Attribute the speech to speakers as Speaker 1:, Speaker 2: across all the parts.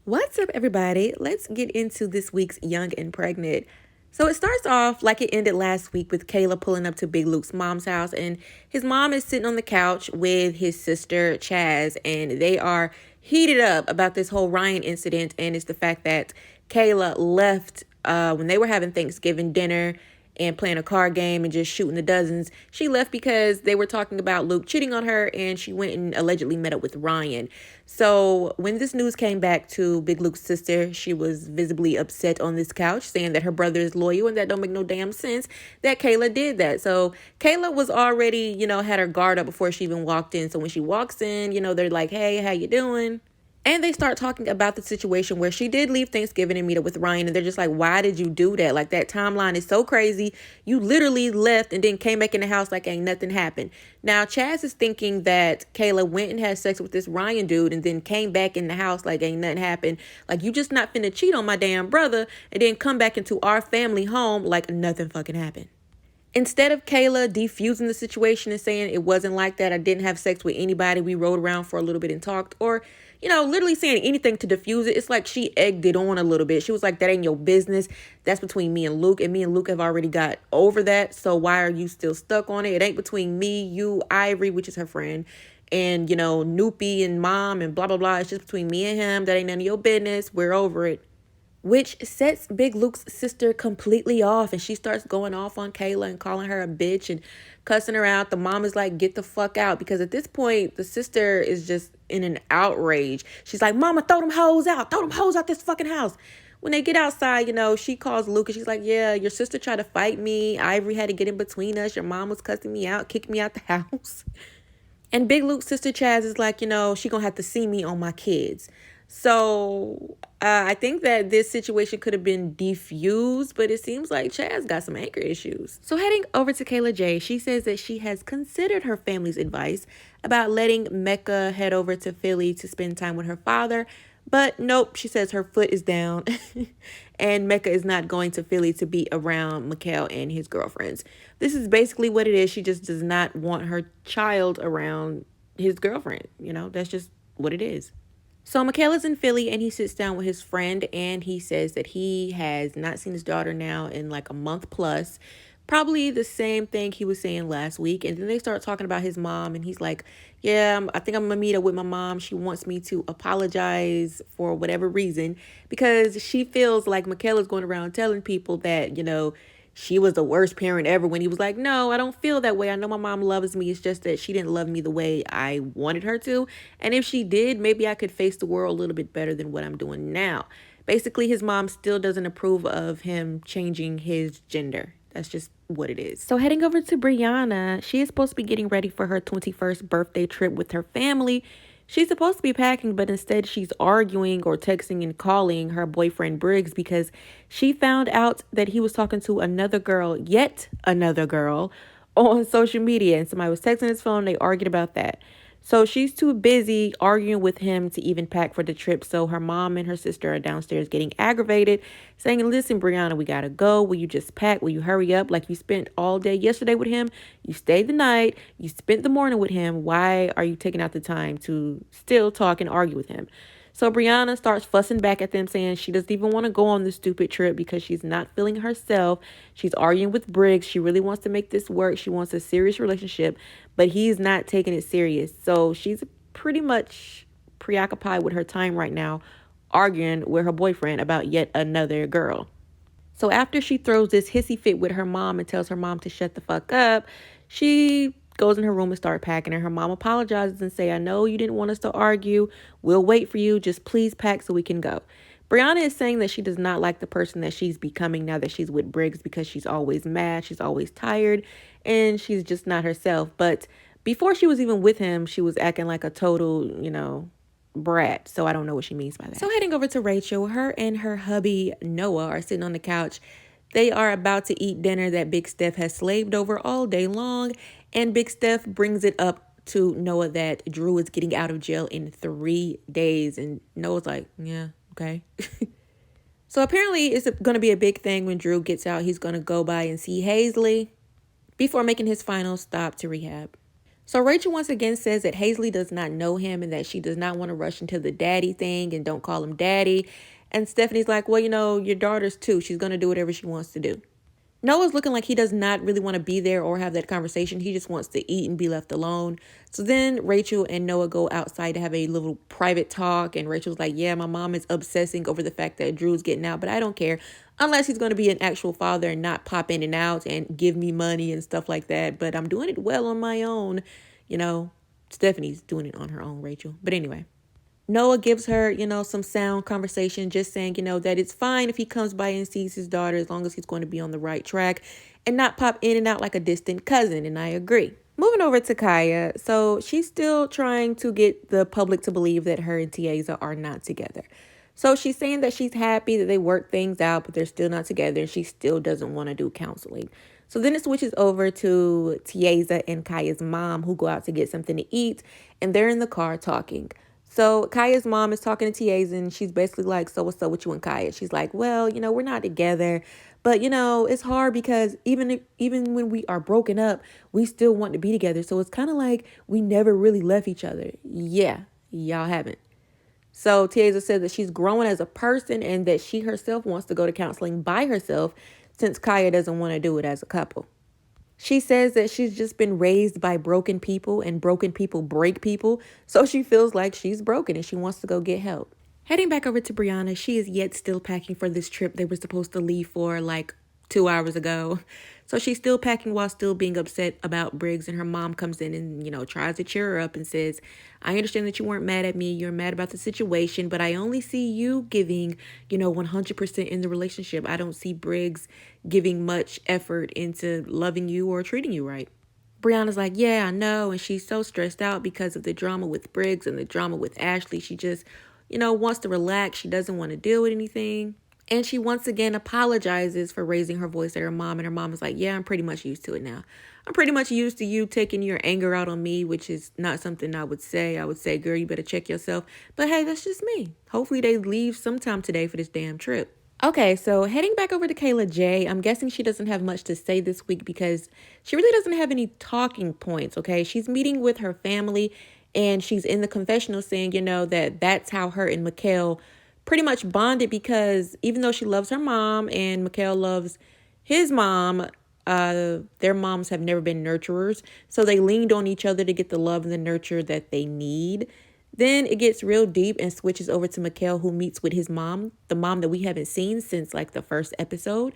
Speaker 1: What's up, everybody? Let's get into this week's Young and Pregnant. So it starts off like it ended last week with Kayla pulling up to Big Luke's mom's house, and his mom is sitting on the couch with his sister Chaz, and they are heated up about this whole Ryan incident, and it's the fact that Kayla left when they were having Thanksgiving dinner and playing a card game and just shooting the dozens. She left because they were talking about Luke cheating on her, and she went and allegedly met up with Ryan. So when this news came back to Big Luke's sister, she was visibly upset on this couch, saying that her brother is loyal and that don't make no damn sense that Kayla did that. So Kayla was already, had her guard up before she even walked in. So when she walks in, they're like, "Hey, how you doing?" And they start talking about the situation where she did leave Thanksgiving and meet up with Ryan. And they're just like, "Why did you do that? Like, that timeline is so crazy. You literally left and then came back in the house like ain't nothing happened." Now, Chaz is thinking that Kayla went and had sex with this Ryan dude and then came back in the house like ain't nothing happened. Like, you just not finna cheat on my damn brother and then come back into our family home like nothing fucking happened. Instead of Kayla defusing the situation and saying it wasn't like that, I didn't have sex with anybody, we rode around for a little bit and talked, or, literally saying anything to diffuse it, it's like she egged it on a little bit. She was like, "That ain't your business. That's between me and Luke, and me and Luke have already got over that. So why are you still stuck on it? It ain't between me, you, Ivory," which is her friend, "and, Noopy and mom and blah, blah, blah. It's just between me and him. That ain't none of your business. We're over it." Which sets Big Luke's sister completely off, and she starts going off on Kayla and calling her a bitch and cussing her out. The mom is like, "Get the fuck out," because at this point the sister is just in an outrage. She's like, "Mama, throw them hoes out. Throw them hoes out this fucking house." When they get outside, she calls Luke and she's like, "Yeah, your sister tried to fight me. Ivory had to get in between us. Your mom was cussing me out, kicking me out the house." And Big Luke's sister Chaz is like, she gonna have to see me on my kids. So I think that this situation could have been defused, but it seems like Chaz got some anger issues. So heading over to Kayla J, she says that she has considered her family's advice about letting Mecca head over to Philly to spend time with her father. But nope, she says her foot is down and Mecca is not going to Philly to be around Mikhail and his girlfriends. This is basically what it is. She just does not want her child around his girlfriend. That's just what it is. So Mikhail is in Philly and he sits down with his friend and he says that he has not seen his daughter now in like a month plus. Probably the same thing he was saying last week. And then they start talking about his mom and he's like, "Yeah, I think I'm going to meet up with my mom. She wants me to apologize for whatever reason because she feels like Mikhail is going around telling people that, she was the worst parent ever," when he was like, "No, I don't feel that way. I know my mom loves me. It's just that she didn't love me the way I wanted her to. And if she did, maybe I could face the world a little bit better than what I'm doing now." Basically, his mom still doesn't approve of him changing his gender. That's just what it is. So heading over to Brianna, she is supposed to be getting ready for her 21st birthday trip with her family. She's supposed to be packing, but instead she's arguing or texting and calling her boyfriend Briggs because she found out that he was talking to another girl, yet another girl, on social media. And somebody was texting his phone. They argued about that. So she's too busy arguing with him to even pack for the trip. So her mom and her sister are downstairs getting aggravated, saying, "Listen, Brianna, we got to go. Will you just pack? Will you hurry up? Like, you spent all day yesterday with him. You stayed the night. You spent the morning with him. Why are you taking out the time to still talk and argue with him?" So Brianna starts fussing back at them, saying she doesn't even want to go on this stupid trip because she's not feeling herself. She's arguing with Briggs. She really wants to make this work. She wants a serious relationship, but he's not taking it serious. So she's pretty much preoccupied with her time right now, arguing with her boyfriend about yet another girl. So after she throws this hissy fit with her mom and tells her mom to shut the fuck up, she goes in her room and starts packing. And her mom apologizes and say, "I know you didn't want us to argue. We'll wait for you. Just please pack so we can go." Brianna is saying that she does not like the person that she's becoming now that she's with Briggs because she's always mad, she's always tired, and she's just not herself. But before she was even with him, she was acting like a total, brat. So I don't know what she means by that. So heading over to Rachel, her and her hubby Noah are sitting on the couch. They are about to eat dinner that Big Steph has slaved over all day long. And Big Steph brings it up to Noah that Drew is getting out of jail in 3 days. And Noah's like, "Yeah, okay." So apparently it's going to be a big thing when Drew gets out. He's going to go by and see Hazley before making his final stop to rehab. So Rachel once again says that Hazley does not know him and that she does not want to rush into the daddy thing and don't call him daddy. And Stephanie's like, well, your daughter's too. She's going to do whatever she wants to do. Noah's looking like he does not really want to be there or have that conversation. He just wants to eat and be left alone. So then Rachel and Noah go outside to have a little private talk. And Rachel's like, yeah, my mom is obsessing over the fact that Drew's getting out, but I don't care unless he's going to be an actual father and not pop in and out and give me money and stuff like that. But I'm doing it well on my own. You know, Stephanie's doing it on her own, Rachel. But anyway. Noah gives her, some sound conversation, just saying, that it's fine if he comes by and sees his daughter as long as he's going to be on the right track and not pop in and out like a distant cousin. And I agree. Moving over to Kaya. So she's still trying to get the public to believe that her and Tiaza are not together. So she's saying that she's happy that they work things out, but they're still not together and she still doesn't want to do counseling. So then it switches over to Tiaza and Kaya's mom who go out to get something to eat and they're in the car talking. So Kaya's mom is talking to Tiaza and she's basically like, so what's up with you and Kaya? She's like, well, we're not together, but it's hard because even when we are broken up, we still want to be together. So it's kind of like we never really left each other. Yeah, y'all haven't. So Tiaza said that she's growing as a person and that she herself wants to go to counseling by herself since Kaya doesn't want to do it as a couple. She says that she's just been raised by broken people and broken people break people. So she feels like she's broken and she wants to go get help. Heading back over to Brianna, she is yet still packing for this trip they were supposed to leave for like 2 hours ago. So she's still packing while still being upset about Briggs, and her mom comes in and, tries to cheer her up and says, I understand that you weren't mad at me. You're mad about the situation, but I only see you giving, 100% in the relationship. I don't see Briggs giving much effort into loving you or treating you right. Brianna's like, yeah, I know. And she's so stressed out because of the drama with Briggs and the drama with Ashley. She just, wants to relax. She doesn't want to deal with anything. And she once again apologizes for raising her voice at her mom. And her mom is like, yeah, I'm pretty much used to it now. I'm pretty much used to you taking your anger out on me, which is not something I would say. I would say, girl, you better check yourself. But hey, that's just me. Hopefully they leave sometime today for this damn trip. Okay, so heading back over to Kayla J, I'm guessing she doesn't have much to say this week because she really doesn't have any talking points, okay? She's meeting with her family and she's in the confessional saying, that's how her and Mikhail pretty much bonded because even though she loves her mom and Mikhail loves his mom, their moms have never been nurturers. So they leaned on each other to get the love and the nurture that they need. Then it gets real deep and switches over to Mikhail, who meets with his mom, the mom that we haven't seen since like the first episode.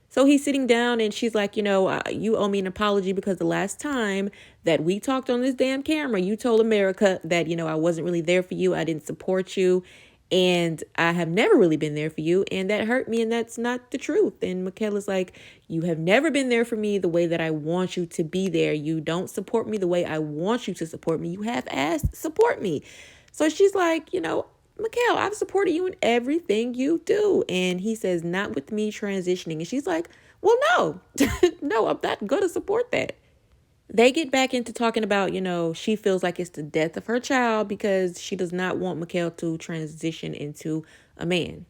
Speaker 1: So he's sitting down and she's like, you owe me an apology because the last time that we talked on this damn camera, you told America that, I wasn't really there for you. I didn't support you. And I have never really been there for you. And that hurt me. And that's not the truth. And Michaela's like, you have never been there for me the way that I want you to be there. You don't support me the way I want you to support me. You have asked, support me. So she's like, Mikhail, I've supported you in everything you do. And he says, not with me transitioning. And she's like, well, no, no, I'm not going to support that. They get back into talking about, she feels like it's the death of her child because she does not want Mikhail to transition into a man.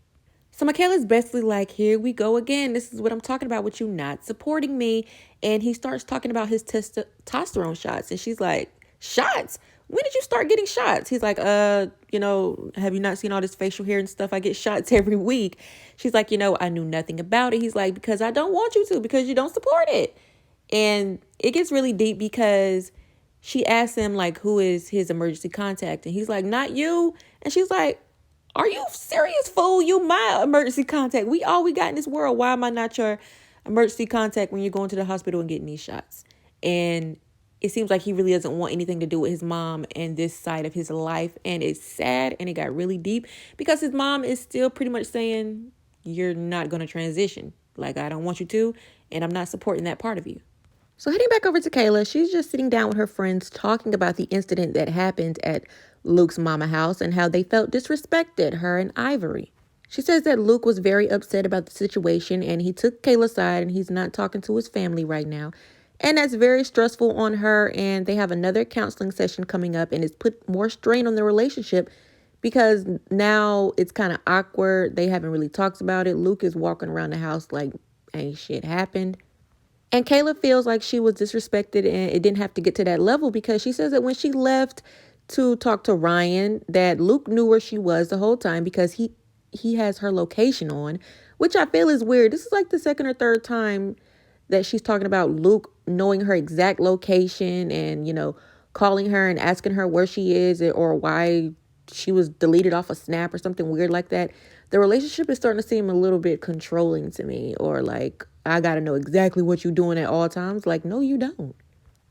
Speaker 1: So Mikhail is basically like, here we go again. This is what I'm talking about with you not supporting me. And he starts talking about his testosterone shots. And she's like, shots? When did you start getting shots? He's like, have you not seen all this facial hair and stuff? I get shots every week. She's like, I knew nothing about it. He's like, because I don't want you to, because you don't support it. And it gets really deep because she asks him, like, who is his emergency contact? And he's like, not you. And she's like, are you serious, fool? You my emergency contact. We all we got in this world. Why am I not your emergency contact when you're going to the hospital and getting these shots? And it seems like he really doesn't want anything to do with his mom and this side of his life. And it's sad and it got really deep because his mom is still pretty much saying, you're not going to transition. Like, I don't want you to, and I'm not supporting that part of you. So heading back over to Kayla, she's just sitting down with her friends talking about the incident that happened at Luke's mama house and how they felt disrespected, her and Ivory. She says that Luke was very upset about the situation and he took Kayla's side and he's not talking to his family right now. And that's very stressful on her, and they have another counseling session coming up and it's put more strain on their relationship because now it's kind of awkward. They haven't really talked about it. Luke is walking around the house like ain't shit happened. And Kayla feels like she was disrespected and it didn't have to get to that level because she says that when she left to talk to Ryan, that Luke knew where she was the whole time because he has her location on, which I feel is weird. This is like the second or third time that she's talking about Luke knowing her exact location and, calling her and asking her where she is or why she was deleted off a snap or something weird like that. The relationship is starting to seem a little bit controlling to me, or like, I got to know exactly what you're doing at all times. Like, no, you don't.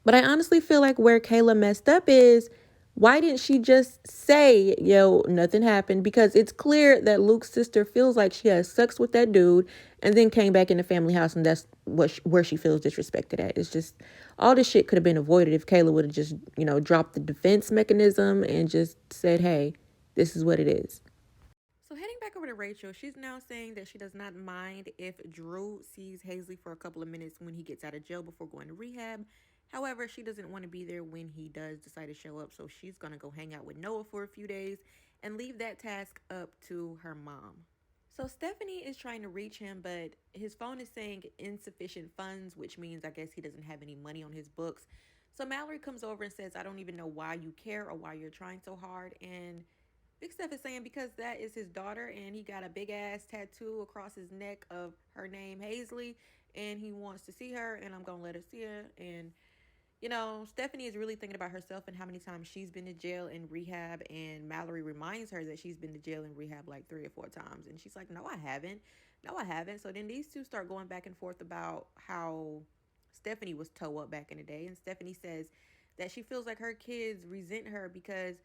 Speaker 1: But I honestly feel like where Kayla messed up is, why didn't she just say, yo, nothing happened? Because it's clear that Luke's sister feels like she has sex with that dude and then came back in the family house, and that's where she feels disrespected at. It's just all this shit could have been avoided if Kayla would have just, dropped the defense mechanism and just said, hey, this is what it is. So heading back over to Rachel, she's now saying that she does not mind if Drew sees Hazley for a couple of minutes when he gets out of jail before going to rehab. However, she doesn't want to be there when he does decide to show up, so she's going to go hang out with Noah for a few days and leave that task up to her mom. So Stephanie is trying to reach him, but his phone is saying insufficient funds, which means I guess he doesn't have any money on his books. So Mallory comes over and says, I don't even know why you care or why you're trying so hard. And Big Steph is saying because that is his daughter and he got a big ass tattoo across his neck of her name, Hazley, and he wants to see her, and I'm going to let her see her. And Stephanie is really thinking about herself and how many times she's been to jail and rehab. And Mallory reminds her that she's been to jail and rehab like 3 or 4 times. And she's like, no, I haven't. No, I haven't. So then these two start going back and forth about how Stephanie was toe up back in the day. And Stephanie says that she feels like her kids resent her because,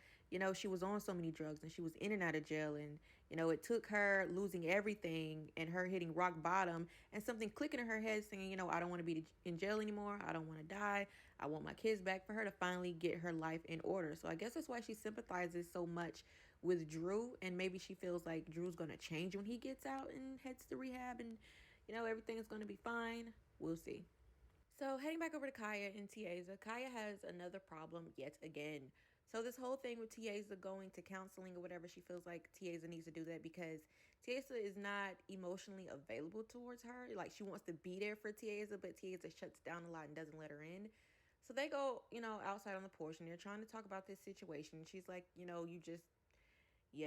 Speaker 1: she was on so many drugs and she was in and out of jail. And, it took her losing everything and her hitting rock bottom and something clicking in her head saying, I don't want to be in jail anymore. I don't want to die. I want my kids back, for her to finally get her life in order. So I guess that's why she sympathizes so much with Drew. And maybe she feels like Drew's going to change when he gets out and heads to rehab and, everything is going to be fine. We'll see. So heading back over to Kaya and Tiaza, Kaya has another problem yet again. So this whole thing with Tiaza going to counseling or whatever, she feels like Tiaza needs to do that because Tiaza is not emotionally available towards her. Like, she wants to be there for Tiaza, but Tiaza shuts down a lot and doesn't let her in. So they go, outside on the porch and they're trying to talk about this situation. She's like, you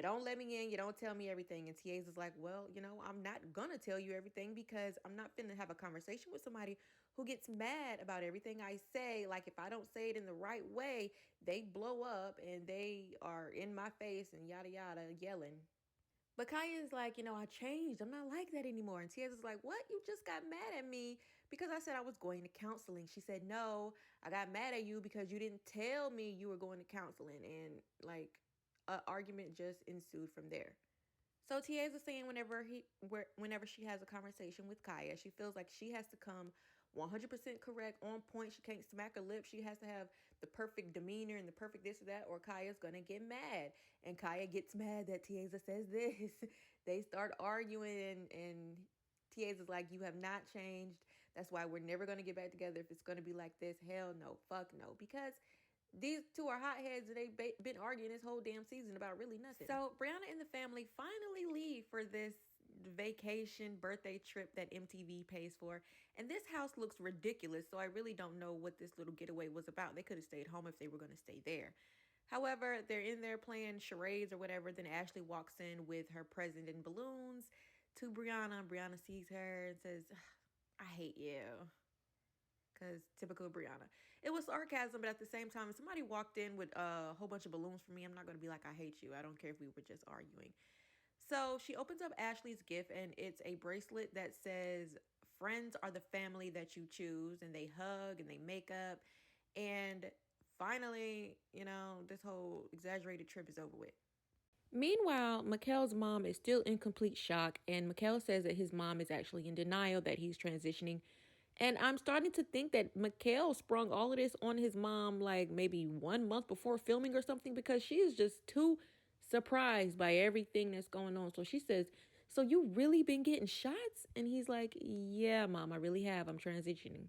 Speaker 1: don't let me in, you don't tell me everything. And TA's is like, well, I'm not gonna tell you everything because I'm not finna have a conversation with somebody who gets mad about everything I say. Like, if I don't say it in the right way, they blow up and they are in my face and yada yada yelling. But Kaya is like, I changed. I'm not like that anymore. And Tia's is like, what? You just got mad at me because I said I was going to counseling. She said, no, I got mad at you because you didn't tell me you were going to counseling. And like, an argument just ensued from there. So Tia's is saying whenever she has a conversation with Kaya, she feels like she has to come 100% correct, on point. She can't smack her lips. She has to have the perfect demeanor and the perfect this or that, or Kaya's gonna get mad. And Kaya gets mad that Tiaza says this. They start arguing, and Tiaza's like, "You have not changed. That's why we're never gonna get back together if it's gonna be like this. Hell no, fuck no." Because these two are hotheads and they've been arguing this whole damn season about really nothing. So Brianna and the family finally leave for this vacation birthday trip that MTV pays for. And this house looks ridiculous, so I really don't know what this little getaway was about. They could have stayed home if they were going to stay there. However, they're in there playing charades or whatever. Then Ashley walks in with her present and balloons to Brianna. Brianna sees her and says, I hate you. Because typical Brianna. It was sarcasm, but at the same time, if somebody walked in with a whole bunch of balloons for me, I'm not going to be like, I hate you. I don't care if we were just arguing. So she opens up Ashley's gift, and it's a bracelet that says, friends are the family that you choose, and they hug and they make up. And finally, this whole exaggerated trip is over with. Meanwhile, Mikhail's mom is still in complete shock, and Mikhail says that his mom is actually in denial that he's transitioning. And I'm starting to think that Mikhail sprung all of this on his mom like maybe 1 month before filming or something because she is just too surprised by everything that's going on. So she says, so you really been getting shots? And he's like, yeah, mom, I really have. I'm transitioning.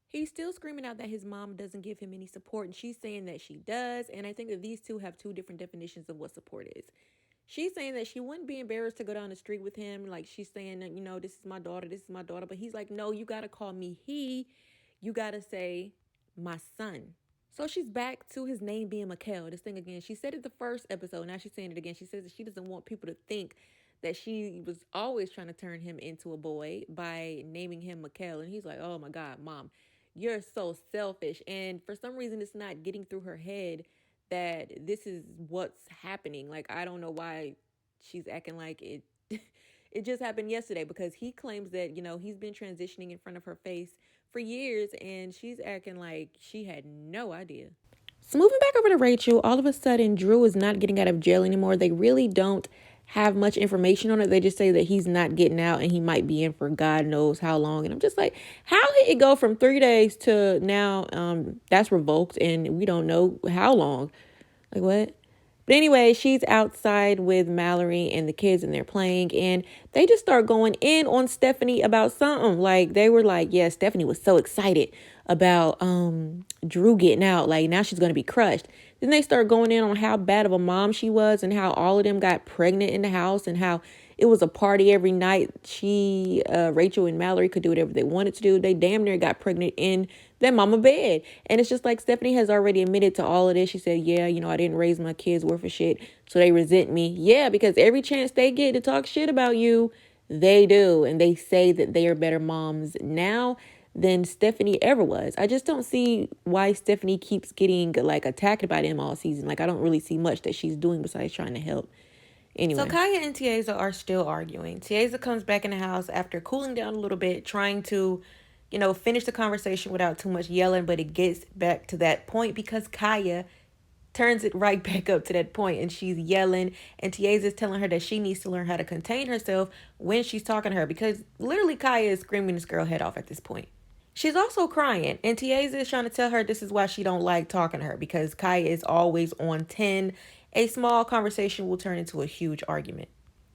Speaker 1: He's still screaming out that his mom doesn't give him any support, and she's saying that she does. And I think that these two have two different definitions of what support is. She's saying that she wouldn't be embarrassed to go down the street with him. Like, she's saying that, this is my daughter, this is my daughter. But he's like, no, you got to call me he. You got to say my son. So she's back to his name being Mikhail. This thing again. She said it the first episode. Now she's saying it again. She says that she doesn't want people to think that she was always trying to turn him into a boy by naming him Mikhail. And he's like, oh my God, mom, you're so selfish. And for some reason, it's not getting through her head that this is what's happening. Like, I don't know why she's acting like it. It just happened yesterday because he claims that, he's been transitioning in front of her face for years and she's acting like she had no idea. So moving back over to Rachel, all of a sudden Drew is not getting out of jail anymore. They really don't have much information on it. They just say that he's not getting out and he might be in for God knows how long. And I'm just like, how did it go from 3 days to now that's revoked and we don't know how long? Like, what? But anyway, she's outside with Mallory and the kids and they're playing and they just start going in on Stephanie about something. Like, they were like, yeah, Stephanie was so excited about Drew getting out. Like, now she's going to be crushed. Then they start going in on how bad of a mom she was and how all of them got pregnant in the house and how it was a party every night. Rachel and Mallory could do whatever they wanted to do. They damn near got pregnant in their mama bed. And it's just like Stephanie has already admitted to all of this. She said, yeah, I didn't raise my kids worth of shit, so they resent me. Yeah, because every chance they get to talk shit about you, they do. And they say that they are better moms now than Stephanie ever was. I just don't see why Stephanie keeps getting like attacked by them all season. Like, I don't really see much that she's doing besides trying to help. Anyway. So Kaya and Tiaza are still arguing. Tiaza comes back in the house after cooling down a little bit, trying to, finish the conversation without too much yelling, but it gets back to that point because Kaya turns it right back up to that point and she's yelling and Tiaza is telling her that she needs to learn how to contain herself when she's talking to her because literally Kaya is screaming this girl head off at this point. She's also crying, and Tiaza is trying to tell her this is why she don't like talking to her, because Kaya is always on 10. A small conversation will turn into a huge argument.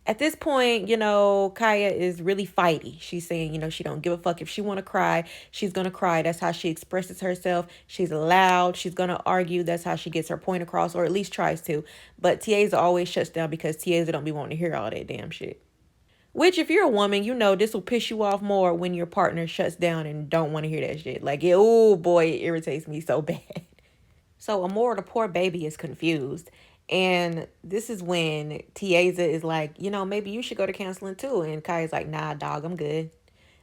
Speaker 1: At this point, Kaya is really fighty. She's saying, she don't give a fuck. If she want to cry, she's going to cry. That's how she expresses herself. She's loud. She's going to argue. That's how she gets her point across, or at least tries to. But Tiaza always shuts down because Tiaza don't be wanting to hear all that damn shit. Which, if you're a woman, this will piss you off more when your partner shuts down and don't want to hear that shit. Like, oh boy, it irritates me so bad. So Amora, the poor baby, is confused. And this is when Tiaza is like, maybe you should go to counseling too. And Kaya's like, nah, dog, I'm good.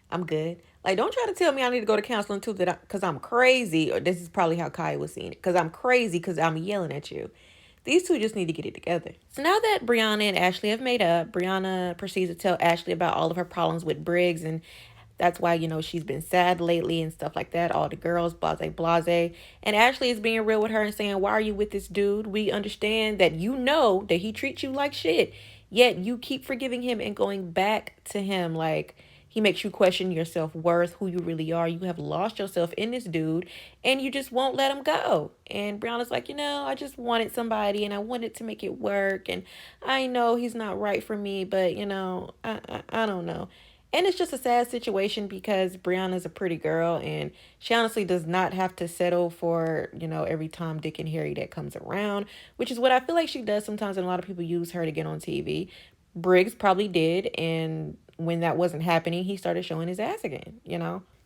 Speaker 1: I'm good. Like, don't try to tell me I need to go to counseling too because I'm crazy. Or this is probably how Kaya was seeing it. Because I'm crazy because I'm yelling at you. These two just need to get it together. So now that Brianna and Ashley have made up, Brianna proceeds to tell Ashley about all of her problems with Briggs. And that's why, she's been sad lately and stuff like that. All the girls, blase, blase. And Ashley is being real with her and saying, why are you with this dude? We understand that that he treats you like shit. Yet you keep forgiving him and going back to him. Like, he makes you question your self-worth, who you really are. You have lost yourself in this dude and you just won't let him go. And Brianna's like, I just wanted somebody and I wanted to make it work. And I know he's not right for me, but, I don't know. And it's just a sad situation because Brianna's a pretty girl and she honestly does not have to settle for, every Tom, Dick, and Harry that comes around, which is what I feel like she does sometimes, and a lot of people use her to get on TV. Briggs probably did, and when that wasn't happening, he started showing his ass again,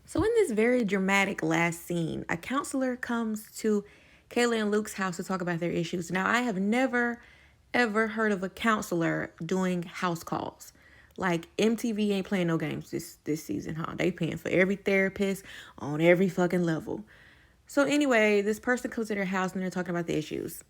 Speaker 1: So in this very dramatic last scene, a counselor comes to Kayla and Luke's house to talk about their issues. Now, I have never, ever heard of a counselor doing house calls. Like, MTV ain't playing no games this season, huh? They paying for every therapist on every fucking level. So anyway, this person comes to their house and they're talking about the issues.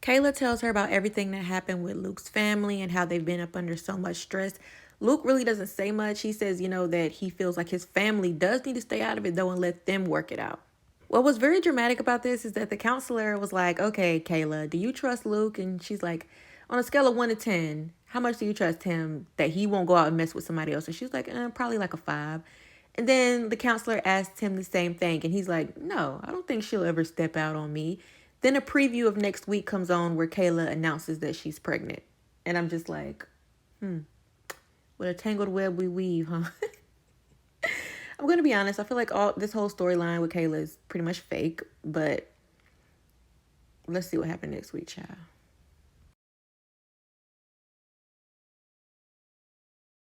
Speaker 1: Kayla tells her about everything that happened with Luke's family and how they've been up under so much stress. Luke really doesn't say much. He says, that he feels like his family does need to stay out of it, though, and let them work it out. What was very dramatic about this is that the counselor was like, okay, Kayla, do you trust Luke? And she's like, on a scale of 1 to 10, how much do you trust him that he won't go out and mess with somebody else? And she's like, probably like a 5. And then the counselor asked him the same thing. And he's like, no, I don't think she'll ever step out on me. Then a preview of next week comes on where Kayla announces that she's pregnant. And I'm just like, what a tangled web we weave, huh? I'm going to be honest. I feel like this whole storyline with Kayla is pretty much fake. But let's see what happens next week, child.